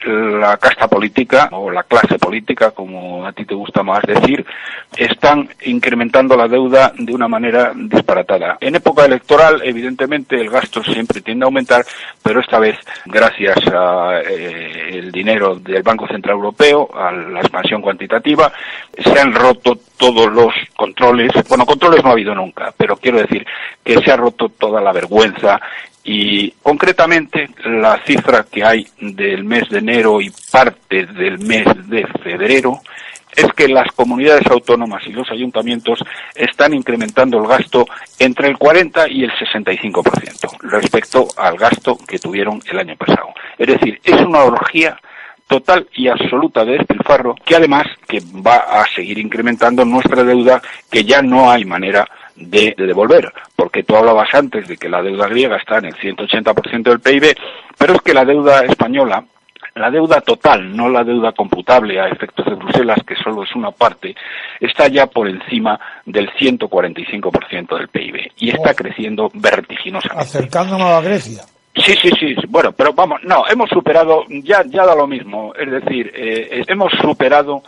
la casta política, o la clase política, como a ti te gusta más decir, están incrementando la deuda de una manera disparatada. En época electoral, evidentemente, el gasto siempre tiende a aumentar, pero esta vez, gracias a el dinero del Banco Central Europeo, a la expansión cuantitativa, se han roto todos los controles. Bueno, controles no ha habido nunca, pero quiero decir que se ha roto toda la vergüenza. Y concretamente la cifra que hay del mes de enero y parte del mes de febrero es que las comunidades autónomas y los ayuntamientos están incrementando el gasto entre el 40 y el 65% respecto al gasto que tuvieron el año pasado. Es decir, es una orgía total y absoluta de despilfarro que además que va a seguir incrementando nuestra deuda, que ya no hay manera de devolver, porque tú hablabas antes de que la deuda griega está en el 180% del PIB, pero es que la deuda española, la deuda total, no la deuda computable a efectos de Bruselas, que solo es una parte, está ya por encima del 145% del PIB y está creciendo vertiginosamente. Acercándonos a Grecia. Sí, bueno, pero vamos, no, hemos superado, ya da lo mismo, es decir, hemos superado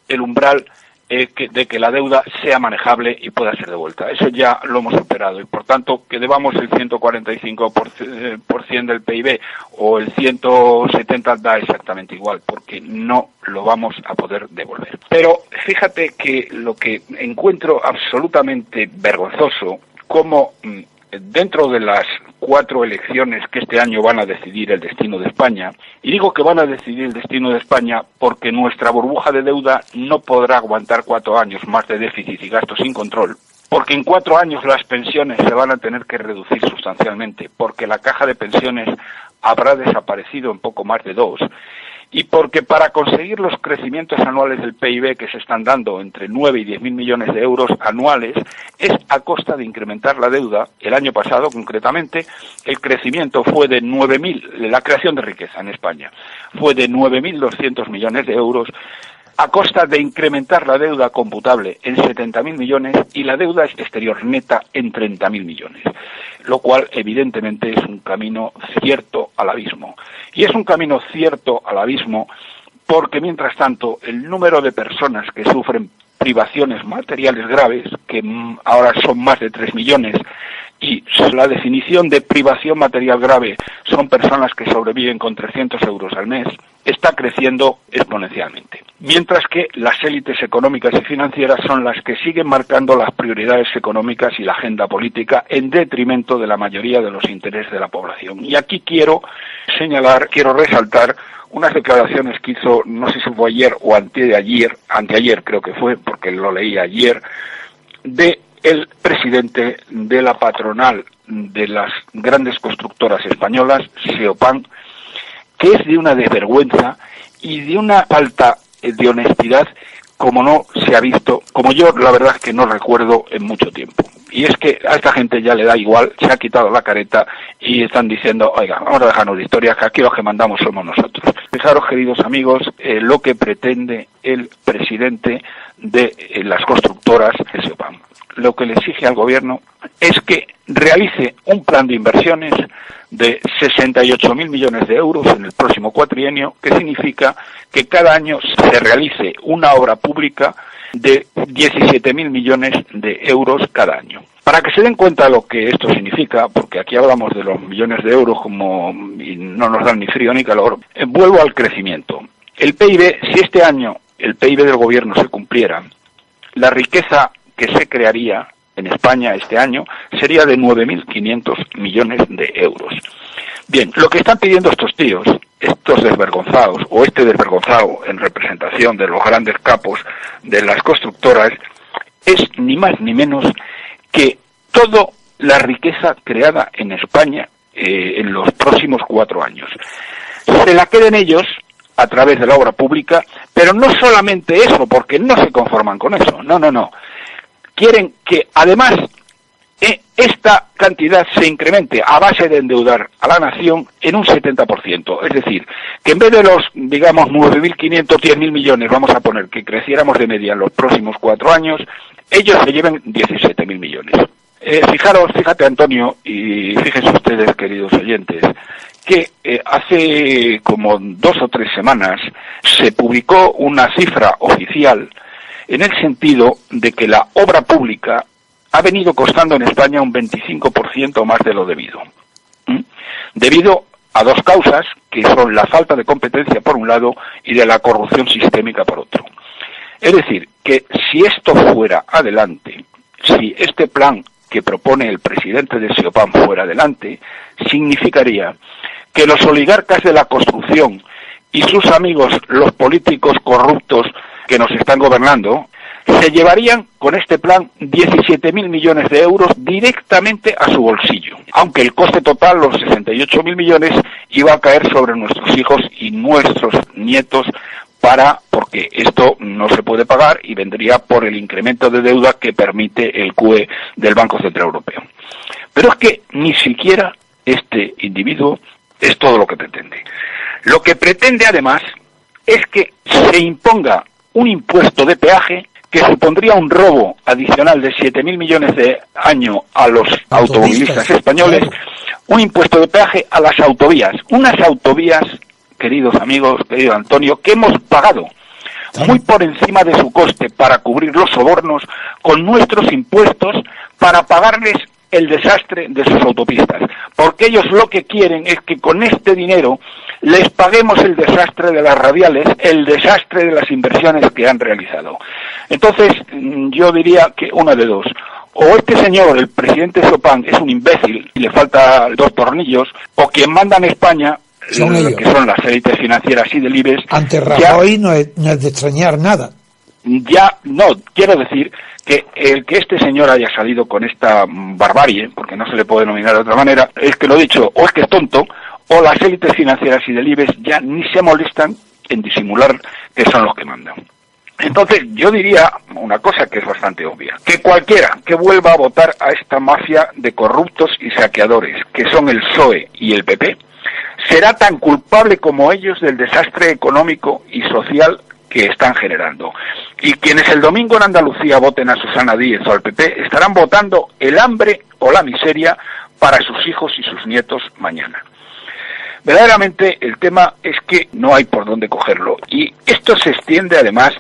el umbral de que la deuda sea manejable y pueda ser devuelta. Eso ya lo hemos superado y, por tanto, que debamos el 145% del PIB o el 170% da exactamente igual, porque no lo vamos a poder devolver. Pero fíjate que lo que encuentro absolutamente vergonzoso, como dentro de las 4 elecciones que este año van a decidir el destino de España, y digo que van a decidir el destino de España porque nuestra burbuja de deuda no podrá aguantar 4 años más de déficit y gasto sin control, porque en 4 años las pensiones se van a tener que reducir sustancialmente, porque la caja de pensiones habrá desaparecido en poco más de 2, y porque para conseguir los crecimientos anuales del PIB que se están dando entre 9 y 10.000 millones de euros anuales es a costa de incrementar la deuda. El año pasado, concretamente, el crecimiento fue de 9.000, la creación de riqueza en España fue de 9.200 millones de euros, a costa de incrementar la deuda computable en 70.000 millones y la deuda exterior neta en 30.000 millones, lo cual evidentemente es un camino cierto al abismo. Y es un camino cierto al abismo porque, mientras tanto, el número de personas que sufren privaciones materiales graves, que ahora son más de 3 millones, y la definición de privación material grave son personas que sobreviven con 300 euros al mes, está creciendo exponencialmente. Mientras que las élites económicas y financieras son las que siguen marcando las prioridades económicas y la agenda política en detrimento de la mayoría de los intereses de la población. Y aquí quiero resaltar unas declaraciones que hizo, no sé si fue ayer o anteayer creo que fue, porque lo leí ayer, de el presidente de la patronal de las grandes constructoras españolas, Seopan, que es de una desvergüenza y de una falta de honestidad como no se ha visto, como yo la verdad es que no recuerdo en mucho tiempo. Y es que a esta gente ya le da igual, se ha quitado la careta y están diciendo, oiga, vamos a dejarnos de historias, que aquí los que mandamos somos nosotros. Fijaros, queridos amigos, lo que pretende el presidente de las constructoras, Seopan. Lo que le exige al gobierno es que realice un plan de inversiones de 68.000 millones de euros en el próximo cuatrienio, que significa que cada año se realice una obra pública de 17.000 millones de euros cada año. Para que se den cuenta lo que esto significa, porque aquí hablamos de los millones de euros y no nos dan ni frío ni calor, vuelvo al crecimiento. El PIB, si este año el PIB del gobierno se cumpliera, la riqueza que se crearía en España este año sería de 9.500 millones de euros. Bien, lo que están pidiendo estos tíos, estos desvergonzados, o este desvergonzado en representación de los grandes capos de las constructoras, es ni más ni menos que toda la riqueza creada en España en los próximos 4 años. Se la queden ellos a través de la obra pública, pero no solamente eso, porque no se conforman con eso, no. Quieren que además esta cantidad se incremente a base de endeudar a la nación en un 70%. Es decir, que en vez de los, digamos, 9.500, 10.000 millones, vamos a poner que creciéramos de media en los próximos 4 años, ellos se lleven 17.000 millones. Fíjate Antonio, y fíjense ustedes, queridos oyentes, que hace como 2 o 3 semanas se publicó una cifra oficial en el sentido de que la obra pública ha venido costando en España un 25% más de lo debido. Debido a 2 causas, que son la falta de competencia por un lado y de la corrupción sistémica por otro. Es decir, que si esto fuera adelante, si este plan que propone el presidente de Siopan fuera adelante, significaría que los oligarcas de la construcción y sus amigos, los políticos corruptos que nos están gobernando, se llevarían con este plan 17.000 millones de euros directamente a su bolsillo, aunque el coste total, los 68.000 millones, iba a caer sobre nuestros hijos y nuestros nietos, porque esto no se puede pagar y vendría por el incremento de deuda que permite el QE del Banco Central Europeo. Pero es que ni siquiera este individuo es todo lo que pretende. Lo que pretende además es que se imponga un impuesto de peaje que supondría un robo adicional de 7.000 millones de año a los automovilistas españoles, un impuesto de peaje a las autovías, unas autovías, queridos amigos, querido Antonio, que hemos pagado muy por encima de su coste para cubrir los sobornos con nuestros impuestos para pagarles el desastre de sus autopistas, porque ellos lo que quieren es que con este dinero les paguemos el desastre de las radiales, el desastre de las inversiones que han realizado. Entonces, yo diría que una de dos: o este señor, el presidente Siopan, es un imbécil y le falta 2 tornillos, o quien manda en España, que son las élites financieras y del IBEX. Ante Rajoy no es de extrañar nada. Ya, no, quiero decir que el que este señor haya salido con esta barbarie, porque no se le puede denominar de otra manera, es que lo dicho, o es que es tonto, o las élites financieras y del IBEX ya ni se molestan en disimular que son los que mandan. Entonces, yo diría una cosa que es bastante obvia: que cualquiera que vuelva a votar a esta mafia de corruptos y saqueadores, que son el PSOE y el PP, será tan culpable como ellos del desastre económico y social que están generando. Y quienes el domingo en Andalucía voten a Susana Díez o al PP estarán votando el hambre o la miseria para sus hijos y sus nietos mañana. Verdaderamente el tema es que no hay por dónde cogerlo, y esto se extiende además.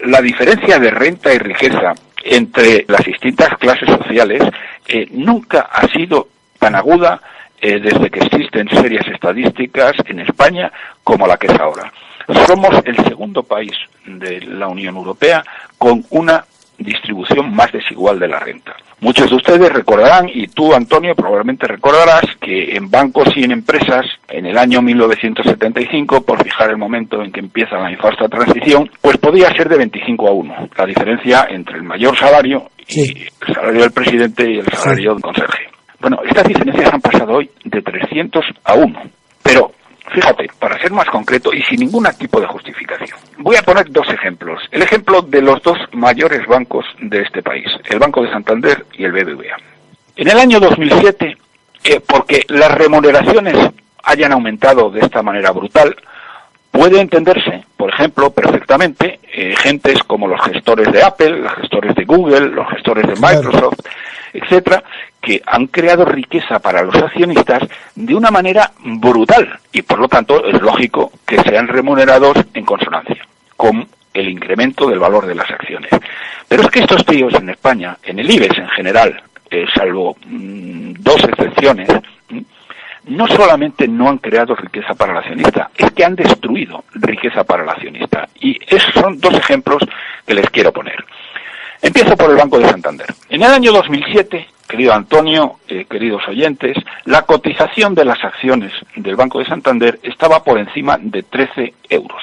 La diferencia de renta y riqueza entre las distintas clases sociales nunca ha sido tan aguda desde que existen serias estadísticas en España como la que es ahora. Somos el segundo país de la Unión Europea con una distribución más desigual de la renta. Muchos de ustedes recordarán, y tú, Antonio, probablemente recordarás, que en bancos y en empresas, en el año 1975, por fijar el momento en que empieza la infausta transición, pues podía ser de 25-1, la diferencia entre el mayor salario y el salario del presidente y el salario del conserje. Bueno, estas diferencias han pasado hoy de 300-1, pero fíjate, para ser más concreto y sin ningún tipo de justificación, voy a poner 2 ejemplos. El ejemplo de los 2 mayores bancos de este país, el Banco de Santander y el BBVA. En el año 2007, porque las remuneraciones hayan aumentado de esta manera brutal, puede entenderse, por ejemplo, perfectamente, gentes como los gestores de Apple, los gestores de Google, los gestores de Microsoft, etcétera, que han creado riqueza para los accionistas de una manera brutal, y por lo tanto es lógico que sean remunerados en consonancia con el incremento del valor de las acciones. Pero es que estos tíos en España, en el IBEX en general, salvo 2 excepciones, no solamente no han creado riqueza para el accionista, es que han destruido riqueza para el accionista. Y esos son 2 ejemplos que les quiero poner. Empiezo por el Banco de Santander. En el año 2007, querido Antonio, queridos oyentes, la cotización de las acciones del Banco de Santander estaba por encima de 13 euros.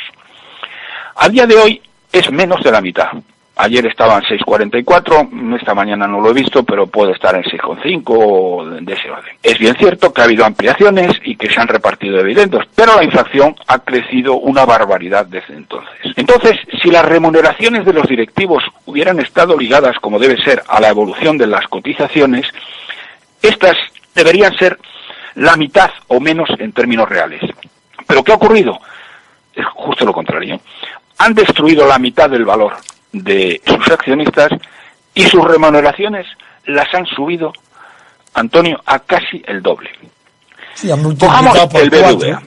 A día de hoy es menos de la mitad. Ayer estaban 6,44, esta mañana no lo he visto, pero puede estar en 6,5 o de ese orden. Es bien cierto que ha habido ampliaciones y que se han repartido dividendos, pero la inflación ha crecido una barbaridad desde entonces. Entonces, si las remuneraciones de los directivos hubieran estado ligadas, como debe ser, a la evolución de las cotizaciones, estas deberían ser la mitad o menos en términos reales. ¿Pero qué ha ocurrido? Es justo lo contrario. Han destruido la mitad del valor de sus accionistas y sus remuneraciones las han subido Antonio, a casi el doble. Sí, han multiplicado por el BBVA,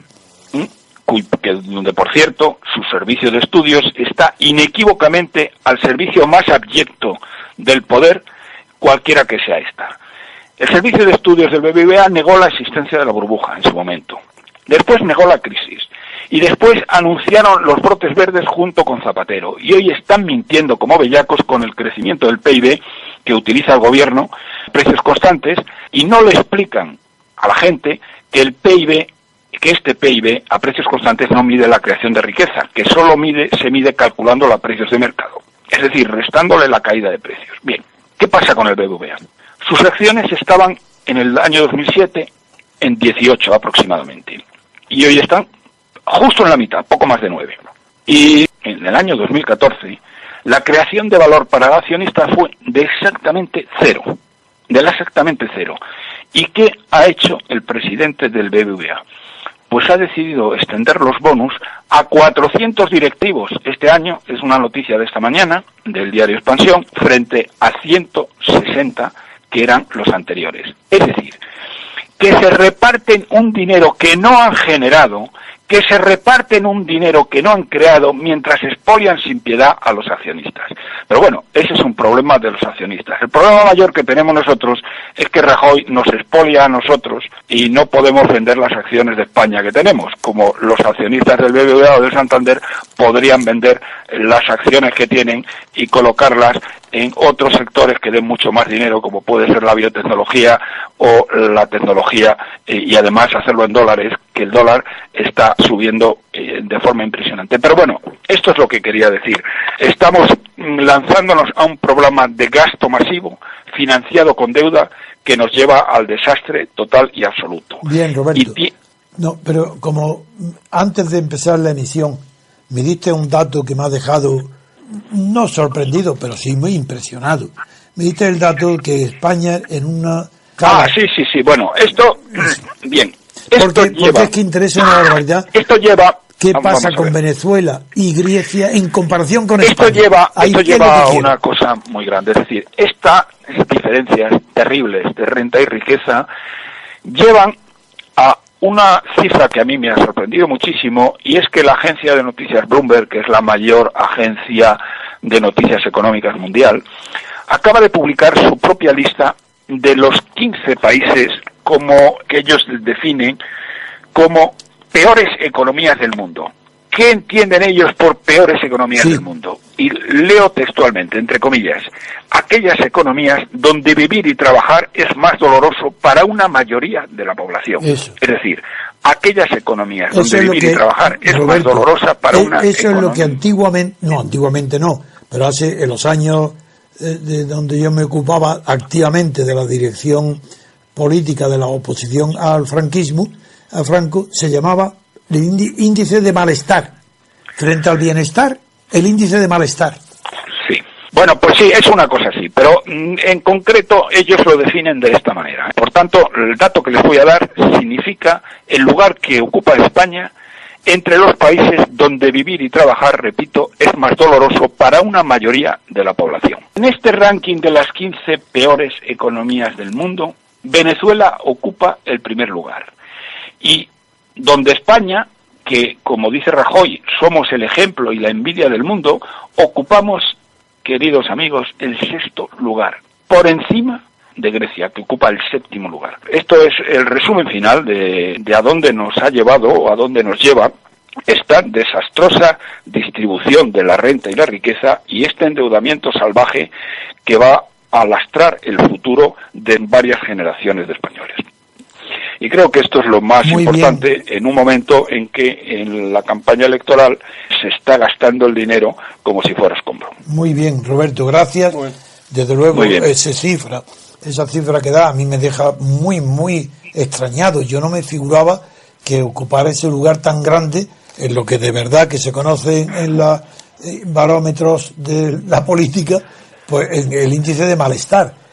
4. donde, por cierto, su servicio de estudios está inequívocamente al servicio más abyecto del poder, cualquiera que sea esta. El servicio de estudios del BBVA negó la existencia de la burbuja en su momento. Después negó la crisis. Y después anunciaron los brotes verdes junto con Zapatero. Y hoy están mintiendo como bellacos con el crecimiento del PIB que utiliza el gobierno, precios constantes, y no le explican a la gente que el PIB, que este PIB a precios constantes no mide la creación de riqueza, que solo se mide calculando los precios de mercado. Es decir, restándole la caída de precios. Bien, ¿qué pasa con el BBVA? Sus acciones estaban en el año 2007 en 18 aproximadamente. Y hoy están justo en la mitad, poco más de 9. Y en el año 2014, la creación de valor para el accionista fue de exactamente cero. ¿Y qué ha hecho el presidente del BBVA? Pues ha decidido extender los bonus a 400 directivos. Este año, es una noticia de esta mañana, del diario Expansión, frente a 160 que eran los anteriores. Es decir, que se reparten un dinero que no han generado, que se reparten un dinero que no han creado mientras expolian sin piedad a los accionistas. Pero bueno, ese es un problema de los accionistas. El problema mayor que tenemos nosotros es que Rajoy nos expolia a nosotros y no podemos vender las acciones de España que tenemos, como los accionistas del BBVA o del Santander podrían vender las acciones que tienen y colocarlas en otros sectores que den mucho más dinero, como puede ser la biotecnología o la tecnología, y además hacerlo en dólares, que el dólar está subiendo de forma impresionante. Pero bueno, esto es lo que quería decir. Estamos lanzándonos a un programa de gasto masivo, financiado con deuda, que nos lleva al desastre total y absoluto. Bien, Roberto. No, pero como antes de empezar la emisión me diste un dato que me ha dejado no sorprendido, pero sí muy impresionado. Me diste el dato que España en una... Sí. Bueno, esto... Bien. Porque es que interesa una barbaridad. Esto lleva... ¿Qué pasa con Venezuela y Grecia en comparación con España? Esto lleva a una cosa muy grande. Es decir, estas diferencias terribles de renta y riqueza llevan a una cifra que a mí me ha sorprendido muchísimo, y es que la agencia de noticias Bloomberg, que es la mayor agencia de noticias económicas mundial, acaba de publicar su propia lista de los 15 países que ellos definen como peores economías del mundo. ¿Qué entienden ellos por peores economías del mundo? Y leo textualmente, entre comillas, aquellas economías donde vivir y trabajar es más doloroso para una mayoría de la población. Eso. Es decir, aquellas economías donde vivir y trabajar es más dolorosa para una Eso economía. Es lo que antiguamente no, pero hace en los años de donde yo me ocupaba activamente de la dirección política de la oposición al franquismo, a Franco, se llamaba el índice de malestar. Frente al bienestar, el índice de malestar. Sí. Bueno, pues sí, es una cosa así, pero en concreto ellos lo definen de esta manera. Por tanto, el dato que les voy a dar significa el lugar que ocupa España entre los países donde vivir y trabajar, repito, es más doloroso para una mayoría de la población. En este ranking de las 15 peores economías del mundo, Venezuela ocupa el primer lugar. Y donde España, que como dice Rajoy, somos el ejemplo y la envidia del mundo, ocupamos, queridos amigos, el 6º lugar, por encima de Grecia, que ocupa el 7º lugar. Esto es el resumen final de a dónde nos ha llevado o a dónde nos lleva esta desastrosa distribución de la renta y la riqueza y este endeudamiento salvaje que va a lastrar el futuro de varias generaciones de españoles. Y creo que esto es lo más importante en un momento en que en la campaña electoral se está gastando el dinero como si fuera escombro. Muy bien, Roberto, gracias. Desde luego, esa cifra que da a mí me deja muy extrañado. Yo no me figuraba que ocupara ese lugar tan grande en lo que de verdad que se conoce en los barómetros de la política, pues en el índice de malestar.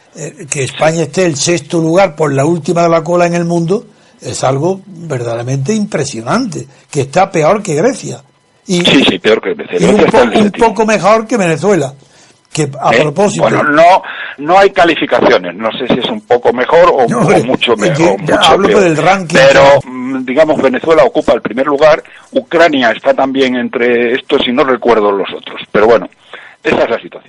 Que España esté el 6º lugar por la última de la cola en el mundo es algo verdaderamente impresionante, que está peor que Grecia y peor que Grecia, y un poco mejor que Venezuela, que a propósito bueno, no hay calificaciones, no sé si es un poco mejor o mucho mejor. Hablo del ranking. Pero, digamos, Venezuela ocupa el primer lugar, Ucrania está también entre estos y no recuerdo los otros. Pero bueno, esa es la situación.